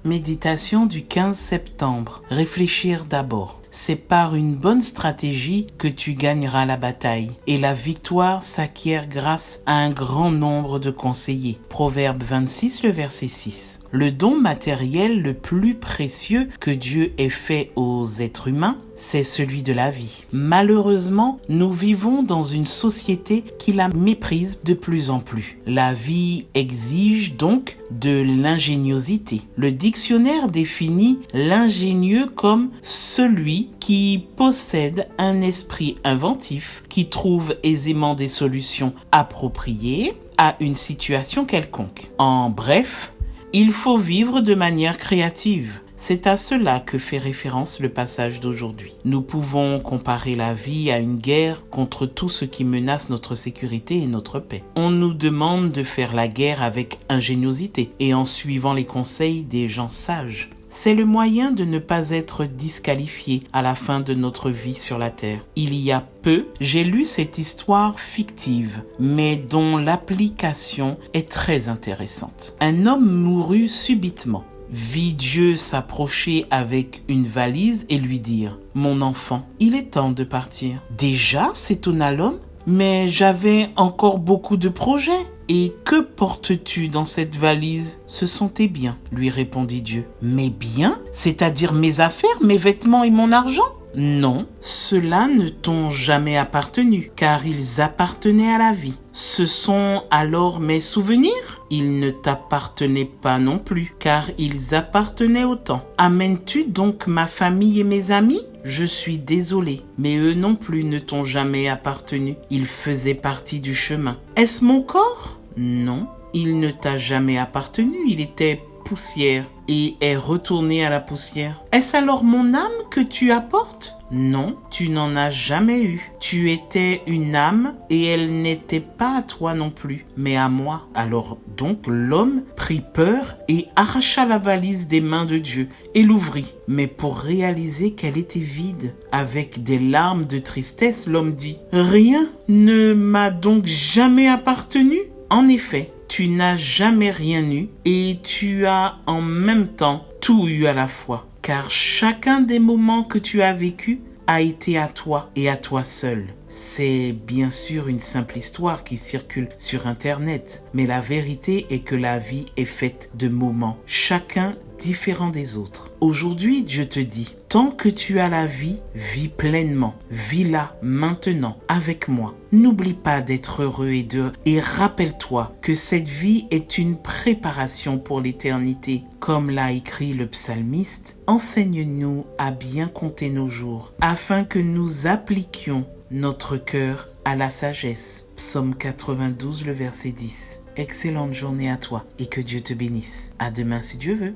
Méditation du 15 septembre. Réfléchir d'abord. C'est par une bonne stratégie que tu gagneras la bataille et la victoire s'acquiert grâce à un grand nombre de conseillers. Proverbe 26, le verset 6. Le don matériel le plus précieux que Dieu ait fait aux êtres humains, c'est celui de la vie. Malheureusement, nous vivons dans une société qui la méprise de plus en plus. La vie exige donc de l'ingéniosité. Le dictionnaire définit l'ingénieux comme celui qui possède un esprit inventif, qui trouve aisément des solutions appropriées à une situation quelconque. En bref, il faut vivre de manière créative. C'est à cela que fait référence le passage d'aujourd'hui. Nous pouvons comparer la vie à une guerre contre tout ce qui menace notre sécurité et notre paix. On nous demande de faire la guerre avec ingéniosité et en suivant les conseils des gens sages. C'est le moyen de ne pas être disqualifié à la fin de notre vie sur la terre. Il y a peu, j'ai lu cette histoire fictive, mais dont l'application est très intéressante. Un homme mourut subitement. Vit Dieu s'approcher avec une valise et lui dire « Mon enfant, il est temps de partir. » Déjà, s'étonna l'homme, mais j'avais encore beaucoup de projets. Et que portes-tu dans cette valise ? Ce sont tes biens, lui répondit Dieu. Mes biens ? C'est-à-dire mes affaires, mes vêtements et mon argent ? Non, ceux-là ne t'ont jamais appartenu, car ils appartenaient à la vie. Ce sont alors mes souvenirs ? Ils ne t'appartenaient pas non plus, car ils appartenaient au temps. Amènes-tu donc ma famille et mes amis ? Je suis désolé, mais eux non plus ne t'ont jamais appartenu. Ils faisaient partie du chemin. Est-ce mon corps ? Non, il ne t'a jamais appartenu. Il était poussière et est retourné à la poussière. Est-ce alors mon âme que tu apportes ? Non, tu n'en as jamais eu. Tu étais une âme et elle n'était pas à toi non plus, mais à moi. Alors donc l'homme prit peur et arracha la valise des mains de Dieu et l'ouvrit. Mais pour réaliser qu'elle était vide, avec des larmes de tristesse, l'homme dit « Rien ne m'a donc jamais appartenu ?» En effet, tu n'as jamais rien eu et tu as en même temps tout eu à la fois. Car chacun des moments que tu as vécus a été à toi et à toi seul. C'est bien sûr une simple histoire qui circule sur Internet, mais la vérité est que la vie est faite de moments, chacun différent des autres. Aujourd'hui, Dieu te dit, tant que tu as la vie, vis pleinement, vis-la maintenant, avec moi. N'oublie pas d'être heureux et rappelle-toi que cette vie est une préparation pour l'éternité. Comme l'a écrit le psalmiste, enseigne-nous à bien compter nos jours, afin que nous appliquions notre cœur à la sagesse. Psaume 92, le verset 10. Excellente journée à toi et que Dieu te bénisse. À demain si Dieu veut.